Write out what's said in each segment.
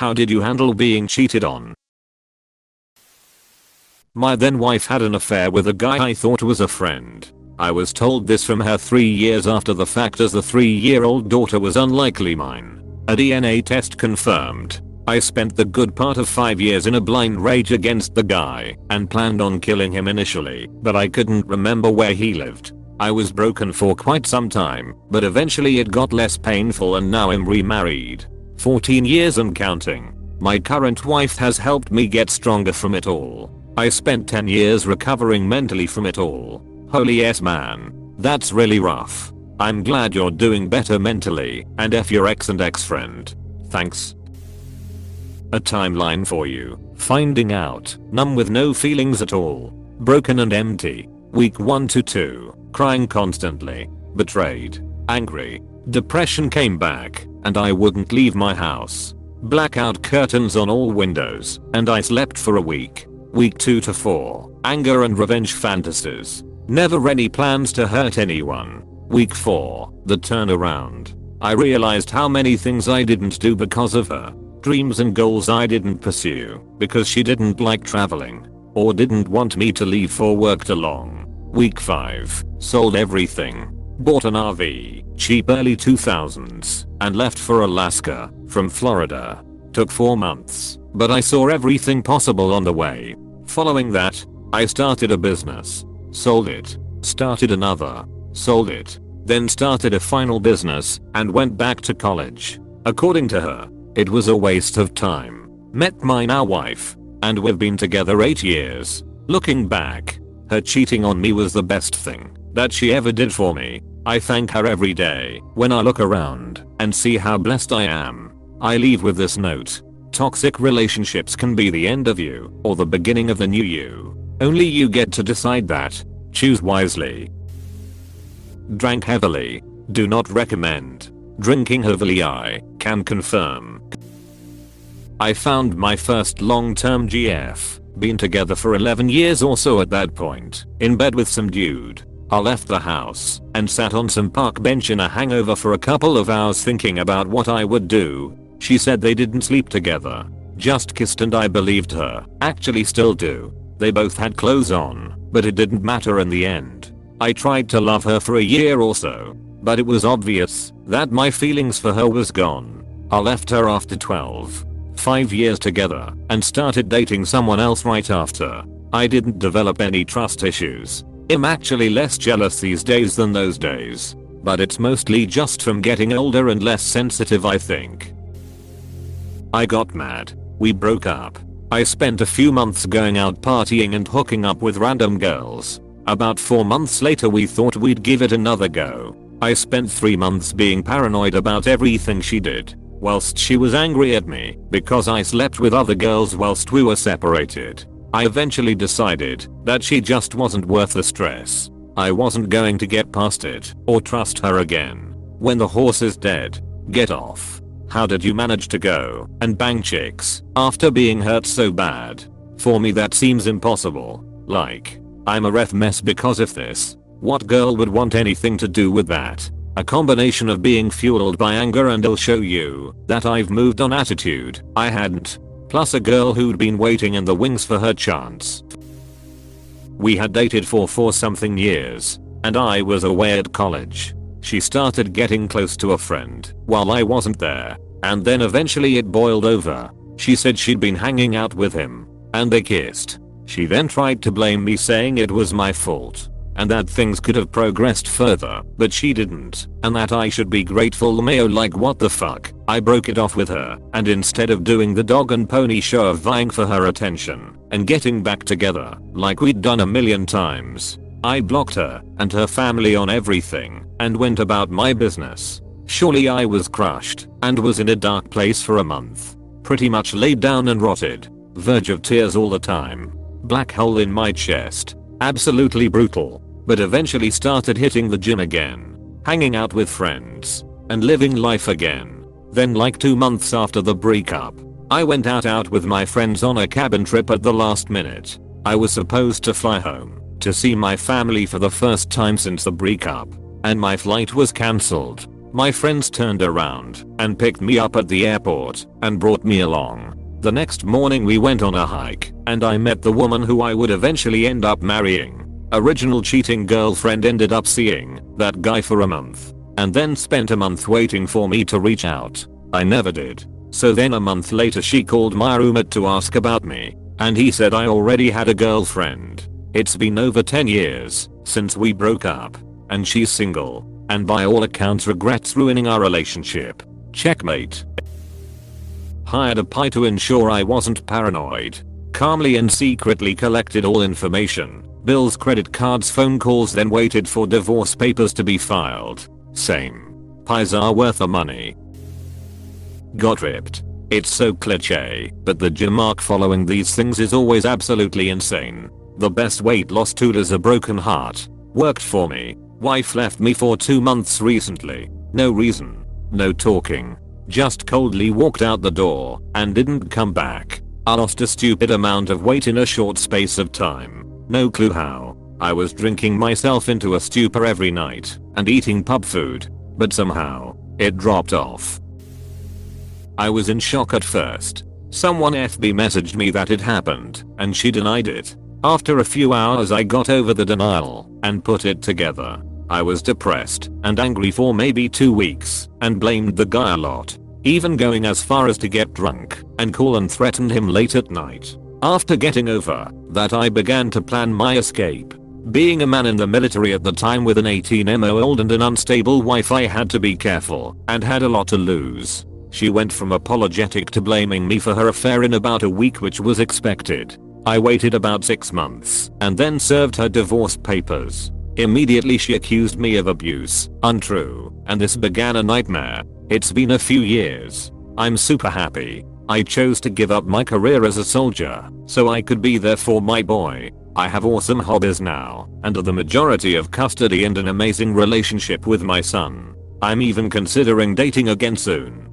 How did you handle being cheated on? My then wife had an affair with a guy I thought was a friend. I was told this from her 3 years after the fact, as the 3-year-old daughter was unlikely mine. A DNA test confirmed. I spent the good part of 5 years in a blind rage against the guy and planned on killing him initially, but I couldn't remember where he lived. I was broken for quite some time, but eventually it got less painful and now I'm remarried. 14 years and counting. My current wife has helped me get stronger from it all. I spent 10 years recovering mentally from it all. Holy s man. That's really rough. I'm glad you're doing better mentally, and F your ex and ex-friend. Thanks. A timeline for you. Finding out. Numb with no feelings at all. Broken and empty. Week 1 to 2. Crying constantly. Betrayed. Angry. Depression came back, and I wouldn't leave my house. Blackout curtains on all windows, and I slept for a week. Week 2 to 4. Anger and revenge fantasies. Never any plans to hurt anyone. Week 4. The turnaround. I realized how many things I didn't do because of her. Dreams and goals I didn't pursue because she didn't like traveling or didn't want me to leave for work too long. Week 5. Sold everything. Bought an RV, cheap early 2000s, and left for Alaska from Florida. Took 4 months, but I saw everything possible on the way. Following that, I started a business. Sold it. Started another. Sold it. Then started a final business and went back to college. According to her, it was a waste of time. Met my now wife, and we've been together 8 years. Looking back, her cheating on me was the best thing that she ever did for me. I thank her every day when I look around and see how blessed I am. I leave with this note. Toxic relationships can be the end of you or the beginning of the new you. Only you get to decide that. Choose wisely. Drank heavily. Do not recommend. Drinking heavily, I can confirm. I found my first long-term GF. Been together for 11 years or so at that point. In bed with some dude. I left the house and sat on some park bench in a hangover for a couple of hours thinking about what I would do. She said they didn't sleep together. Just kissed, and I believed her. Actually still do. They both had clothes on, but it didn't matter in the end. I tried to love her for a year or so, but it was obvious that my feelings for her was gone. I left her after 5 years together and started dating someone else right after. I didn't develop any trust issues. I'm actually less jealous these days than those days, but it's mostly just from getting older and less sensitive, I think. I got mad. We broke up. I spent a few months going out partying and hooking up with random girls. About 4 months later we thought we'd give it another go. I spent 3 months being paranoid about everything she did, whilst she was angry at me because I slept with other girls whilst we were separated. I eventually decided that she just wasn't worth the stress. I wasn't going to get past it or trust her again. When the horse is dead, get off. How did you manage to go and bang chicks after being hurt so bad? For me that seems impossible. Like, I'm a ref mess because of this. What girl would want anything to do with that? A combination of being fueled by anger and I'll show you that I've moved on attitude. I hadn't. Plus a girl who'd been waiting in the wings for her chance. We had dated for 4-something years, and I was away at college. She started getting close to a friend while I wasn't there, and then eventually it boiled over. She said she'd been hanging out with him, and they kissed. She then tried to blame me, saying it was my fault, and that things could have progressed further, but she didn't, and that I should be grateful. Mayo, like what the fuck? I broke it off with her, and instead of doing the dog and pony show of vying for her attention and getting back together like we'd done a million times, I blocked her and her family on everything and went about my business. Surely I was crushed and was in a dark place for a month. Pretty much laid down and rotted. Verge of tears all the time. Black hole in my chest. Absolutely brutal. But eventually started hitting the gym again. Hanging out with friends. And living life again. Then like 2 months after the breakup, I went out with my friends on a cabin trip at the last minute. I was supposed to fly home to see my family for the first time since the breakup, and my flight was cancelled. My friends turned around and picked me up at the airport and brought me along. The next morning we went on a hike and I met the woman who I would eventually end up marrying. Original cheating girlfriend ended up seeing that guy for a month and then spent a month waiting for me to reach out. I never did. So then a month later she called my roommate to ask about me and he said I already had a girlfriend. It's been over 10 years since we broke up and she's single and by all accounts regrets ruining our relationship. Checkmate. Hired a pie to ensure I wasn't paranoid. Calmly and secretly collected all information. Bills, credit cards, phone calls, then waited for divorce papers to be filed. Same. Pies are worth the money. Got ripped. It's so cliche, but the gym arc following these things is always absolutely insane. The best weight loss tool is a broken heart. Worked for me. Wife left me for 2 months recently. No reason. No talking. Just coldly walked out the door and didn't come back. I lost a stupid amount of weight in a short space of time. No clue how. I was drinking myself into a stupor every night and eating pub food, but somehow it dropped off. I was in shock at first. Someone FB messaged me that it happened and she denied it. After a few hours I got over the denial and put it together. I was depressed and angry for maybe 2 weeks and blamed the guy a lot, even going as far as to get drunk and call and threaten him late at night. After getting over that I began to plan my escape. Being a man in the military at the time with an 18-year-old and an unstable wife, I had to be careful and had a lot to lose. She went from apologetic to blaming me for her affair in about a week, which was expected. I waited about 6 months and then served her divorce papers. Immediately she accused me of abuse. Untrue. And this began a nightmare. It's been a few years. I'm super happy. I chose to give up my career as a soldier so I could be there for my boy. I have awesome hobbies now and the majority of custody and an amazing relationship with my son. I'm even considering dating again soon.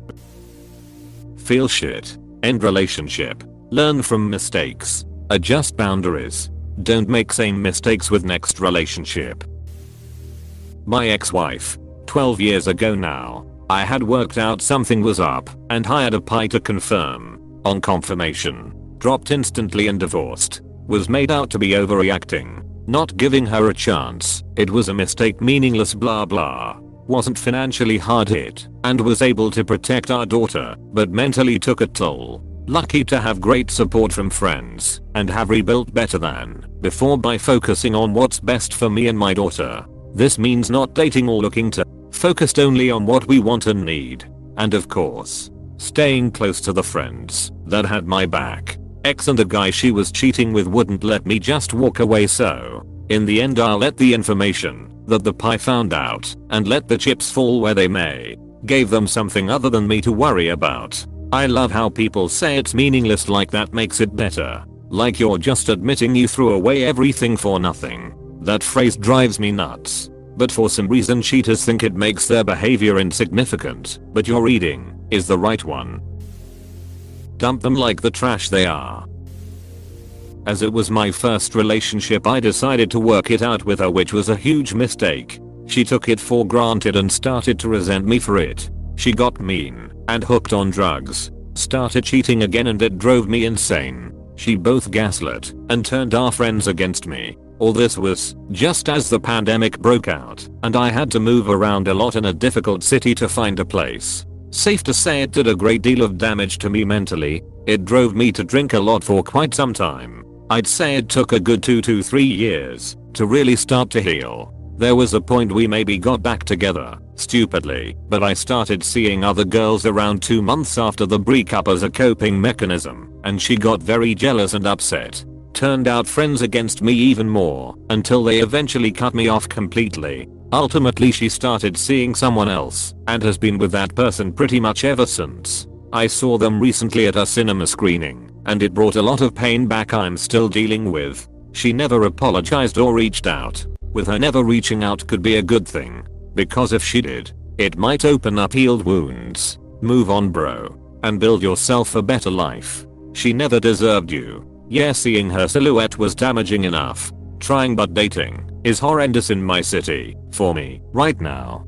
Feel shit. End relationship. Learn from mistakes. Adjust boundaries. Don't make same mistakes with next relationship. My ex-wife. 12 years ago now. I had worked out something was up and hired a pie to confirm. On confirmation, dropped instantly and divorced. Was made out to be overreacting. Not giving her a chance. It was a mistake, meaningless blah blah. Wasn't financially hard hit and was able to protect our daughter, but mentally took a toll. Lucky to have great support from friends and have rebuilt better than before by focusing on what's best for me and my daughter. This means not dating or looking to, focused only on what we want and need. And of course, staying close to the friends that had my back. Ex and the guy she was cheating with wouldn't let me just walk away, so in the end I'll let the information that the pie found out and let the chips fall where they may. Gave them something other than me to worry about. I love how people say it's meaningless, like that makes it better. Like you're just admitting you threw away everything for nothing. That phrase drives me nuts. But for some reason cheaters think it makes their behavior insignificant, but your reading is the right one. Dump them like the trash they are. As it was my first relationship, I decided to work it out with her, which was a huge mistake. She took it for granted and started to resent me for it. She got mean and hooked on drugs. Started cheating again and it drove me insane. She both gaslit and turned our friends against me. All this was just as the pandemic broke out and I had to move around a lot in a difficult city to find a place. Safe to say it did a great deal of damage to me mentally. It drove me to drink a lot for quite some time. I'd say it took a good 2 to 3 years to really start to heal. There was a point we maybe got back together, stupidly, but I started seeing other girls around 2 months after the breakup as a coping mechanism, and she got very jealous and upset. Turned out friends against me even more, until they eventually cut me off completely. Ultimately she started seeing someone else, and has been with that person pretty much ever since. I saw them recently at a cinema screening, and it brought a lot of pain back I'm still dealing with. She never apologized or reached out. With her never reaching out could be a good thing, because if she did, it might open up healed wounds. Move on, bro, and build yourself a better life. She never deserved you. Yeah, seeing her silhouette was damaging enough. Trying but dating is horrendous in my city for me right now.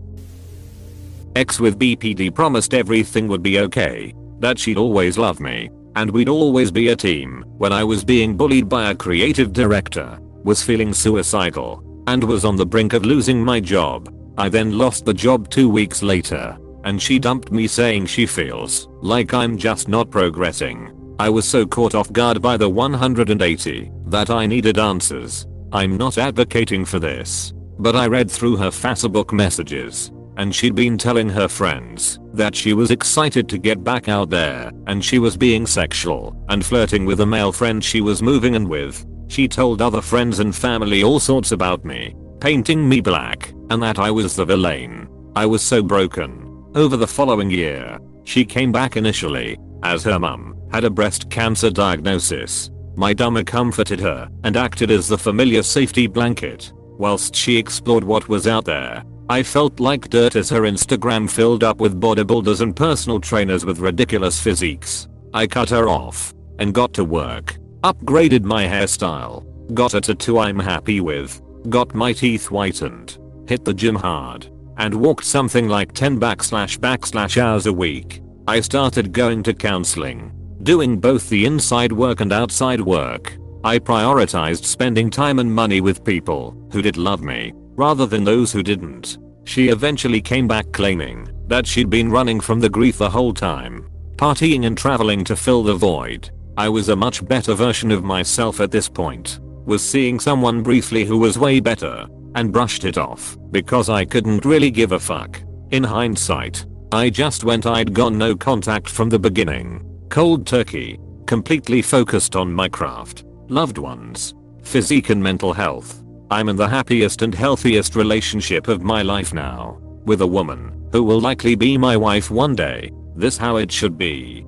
Ex with BPD promised everything would be okay, that she'd always love me, and we'd always be a team. When I was being bullied by a creative director, was feeling suicidal, and was on the brink of losing my job. I then lost the job 2 weeks later, and she dumped me saying she feels like I'm just not progressing. I was so caught off guard by the 180 that I needed answers. I'm not advocating for this, but I read through her Facebook messages, and she'd been telling her friends that she was excited to get back out there, and she was being sexual and flirting with a male friend she was moving in with. She told other friends and family all sorts about me, painting me black, and that I was the villain. I was so broken. Over the following year, she came back initially, as her mum had a breast cancer diagnosis. My dumber comforted her and acted as the familiar safety blanket, whilst she explored what was out there. I felt like dirt as her Instagram filled up with bodybuilders and personal trainers with ridiculous physiques. I cut her off and got to work, upgraded my hairstyle, got a tattoo I'm happy with, got my teeth whitened, hit the gym hard, and walked something like 10 hours a week. I started going to counseling, doing both the inside work and outside work. I prioritized spending time and money with people who did love me, rather than those who didn't. She eventually came back claiming that she'd been running from the grief the whole time, partying and traveling to fill the void. I was a much better version of myself at this point, was seeing someone briefly who was way better, and brushed it off because I couldn't really give a fuck. In hindsight, I just went I'd gone no contact from the beginning. Cold turkey, completely focused on my craft, loved ones, physique and mental health. I'm in the happiest and healthiest relationship of my life now, with a woman who will likely be my wife one day. This how it should be.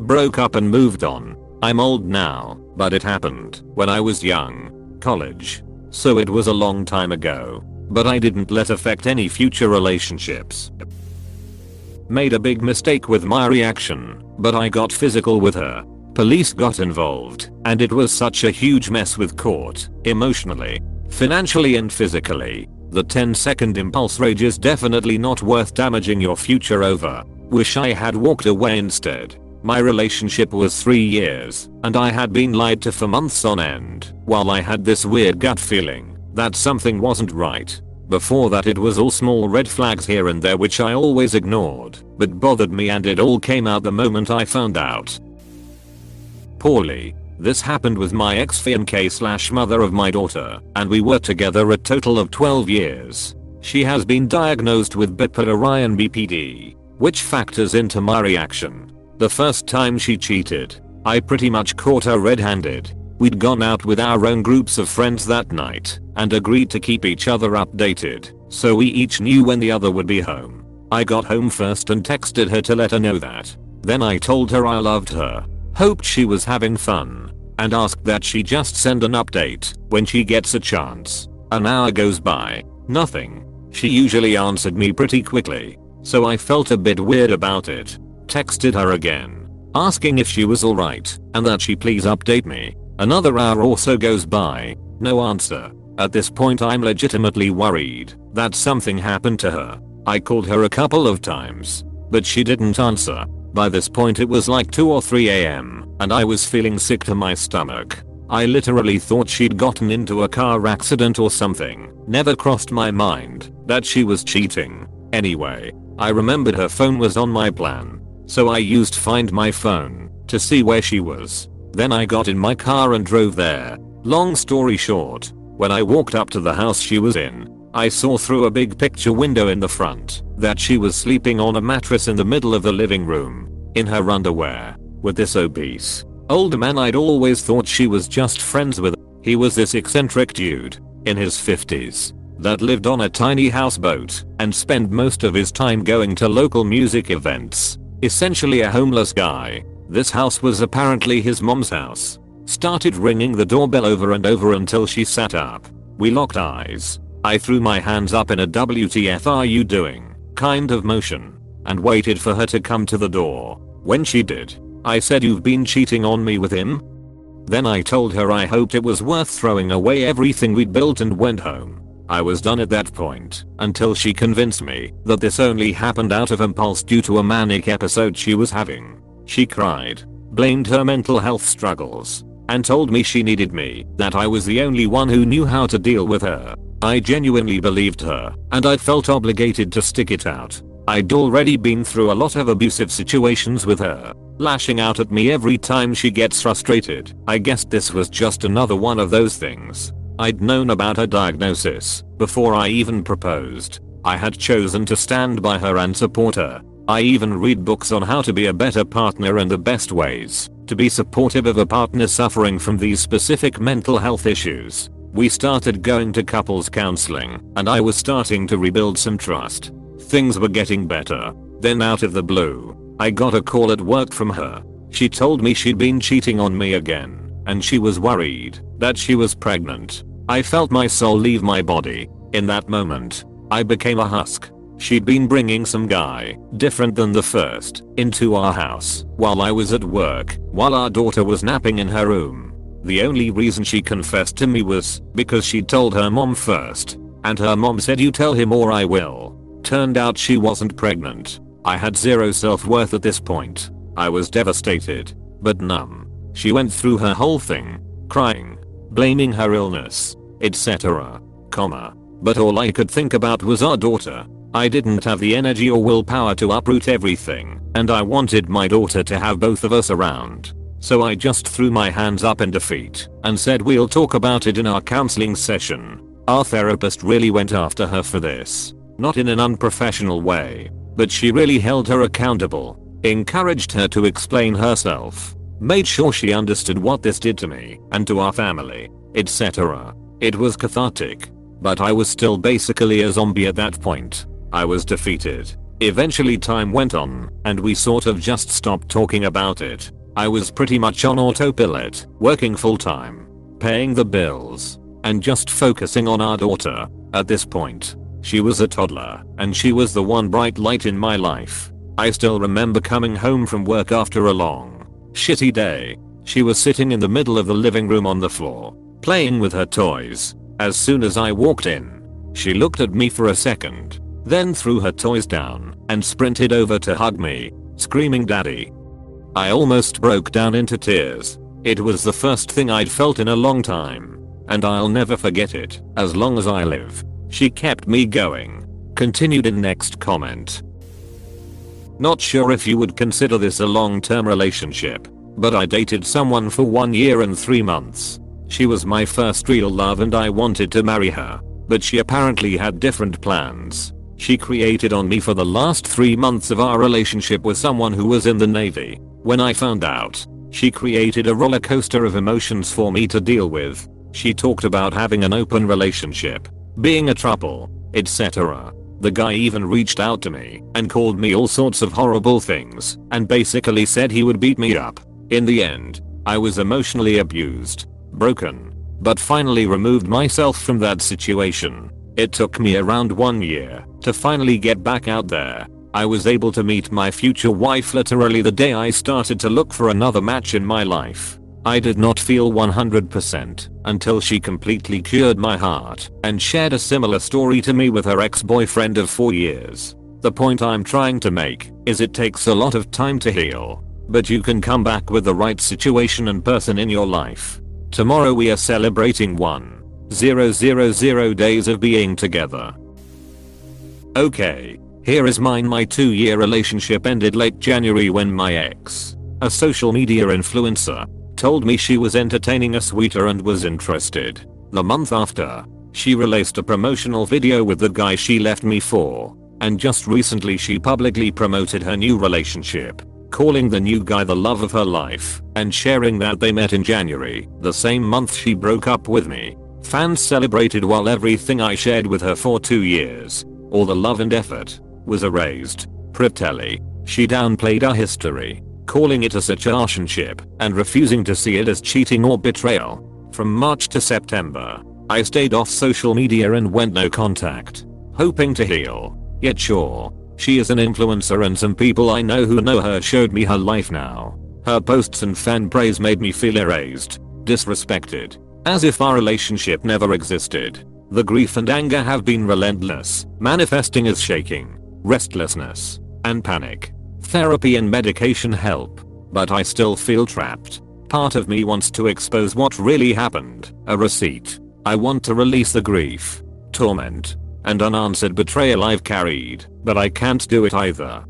Broke up and moved on. I'm old now, but it happened when I was young, college. So it was a long time ago, but I didn't let affect any future relationships. Made a big mistake with my reaction, but I got physical with her. Police got involved, and it was such a huge mess with court, emotionally, financially and physically. The 10-second impulse rage is definitely not worth damaging your future over. Wish I had walked away instead. My relationship was 3 years, and I had been lied to for months on end, while I had this weird gut feeling that something wasn't right. Before that it was all small red flags here and there which I always ignored, but bothered me, and it all came out the moment I found out. Poorly. This happened with my ex-fiancée / mother of my daughter, and we were together a total of 12 years. She has been diagnosed with bipolar and BPD, which factors into my reaction. The first time she cheated, I pretty much caught her red-handed. We'd gone out with our own groups of friends that night, and agreed to keep each other updated, so we each knew when the other would be home. I got home first and texted her to let her know that. Then I told her I loved her, hoped she was having fun, and asked that she just send an update when she gets a chance. An hour goes by, nothing. She usually answered me pretty quickly, so I felt a bit weird about it. Texted her again, asking if she was alright, and that she please update me. Another hour or so goes by, no answer. At this point I'm legitimately worried that something happened to her. I called her a couple of times, but she didn't answer. By this point it was like 2 or 3 AM, and I was feeling sick to my stomach. I literally thought she'd gotten into a car accident or something. Never crossed my mind that she was cheating. Anyway, I remembered her phone was on my plan, so I used Find My Phone to see where she was. Then I got in my car and drove there. Long story short, when I walked up to the house she was in, I saw through a big picture window in the front that she was sleeping on a mattress in the middle of the living room, in her underwear, with this obese older man I'd always thought she was just friends with. He was this eccentric dude, in his 50s, that lived on a tiny houseboat and spent most of his time going to local music events. Essentially a homeless guy. This house was apparently his mom's house. Started ringing the doorbell over and over until she sat up. We locked eyes. I threw my hands up in a "WTF are you doing" kind of motion, and waited for her to come to the door. When she did, I said, "You've been cheating on me with him?" Then I told her I hoped it was worth throwing away everything we'd built and went home. I was done at that point until she convinced me that this only happened out of impulse due to a manic episode she was having. She cried, blamed her mental health struggles, and told me she needed me, that I was the only one who knew how to deal with her. I genuinely believed her, and I felt obligated to stick it out. I'd already been through a lot of abusive situations with her, lashing out at me every time she gets frustrated. I guessed this was just another one of those things. I'd known about her diagnosis before I even proposed. I had chosen to stand by her and support her. I even read books on how to be a better partner and the best ways to be supportive of a partner suffering from these specific mental health issues. We started going to couples counseling, and I was starting to rebuild some trust. Things were getting better. Then out of the blue, I got a call at work from her. She told me she'd been cheating on me again, and she was worried that she was pregnant. I felt my soul leave my body. In that moment, I became a husk. She'd been bringing some guy, different than the first, into our house while I was at work, while our daughter was napping in her room. The only reason she confessed to me was because she told her mom first, and her mom said, "You tell him or I will." Turned out she wasn't pregnant. I had zero self-worth at this point. I was devastated, but numb. She went through her whole thing, crying, blaming her illness, etc. But all I could think about was our daughter. I didn't have the energy or willpower to uproot everything, and I wanted my daughter to have both of us around. So I just threw my hands up in defeat and said, "We'll talk about it in our counseling session." Our therapist really went after her for this. Not in an unprofessional way, but she really held her accountable, encouraged her to explain herself, made sure she understood what this did to me and to our family, etc. It was cathartic, but I was still basically a zombie at that point. I was defeated. Eventually time went on, and we sort of just stopped talking about it. I was pretty much on autopilot, working full time, paying the bills, and just focusing on our daughter. At this point, she was a toddler, and she was the one bright light in my life. I still remember coming home from work after a long, shitty day. She was sitting in the middle of the living room on the floor, playing with her toys. As soon as I walked in, she looked at me for a second, then threw her toys down and sprinted over to hug me, screaming, "Daddy." I almost broke down into tears. It was the first thing I'd felt in a long time, and I'll never forget it as long as I live. She kept me going. Continued in next comment. Not sure if you would consider this a long-term relationship, but I dated someone for 1 year and 3 months. She was my first real love and I wanted to marry her, but she apparently had different plans. She created on me for the last 3 months of our relationship with someone who was in the Navy. When I found out, she created a roller coaster of emotions for me to deal with. She talked about having an open relationship, being a trouble, etc. The guy even reached out to me and called me all sorts of horrible things and basically said he would beat me up. In the end, I was emotionally abused, broken, but finally removed myself from that situation. It took me around 1 year to finally get back out there. I was able to meet my future wife literally the day I started to look for another match in my life. I did not feel 100% until she completely cured my heart and shared a similar story to me with her ex-boyfriend of 4 years. The point I'm trying to make is it takes a lot of time to heal, but you can come back with the right situation and person in your life. Tomorrow we are celebrating 1000 days of being together. Okay, here is mine. My 2-year relationship ended late January when my ex, a social media influencer, told me she was entertaining a sweeter and was interested. The month after, she released a promotional video with the guy she left me for, and just recently she publicly promoted her new relationship, calling the new guy the love of her life, and sharing that they met in January, the same month she broke up with me. Fans celebrated while everything I shared with her for 2 years, all the love and effort, was erased. Prettily, she downplayed our history, calling it a situationship and refusing to see it as cheating or betrayal. From March to September, I stayed off social media and went no contact, hoping to heal. Yet sure, she is an influencer and some people I know who know her showed me her life now. Her posts and fan praise made me feel erased, disrespected, as if our relationship never existed. The grief and anger have been relentless, manifesting as shaking, restlessness, and panic. Therapy and medication help, but I still feel trapped. Part of me wants to expose what really happened, a receipt. I want to release the grief, torment, and unanswered betrayal I've carried, but I can't do it either.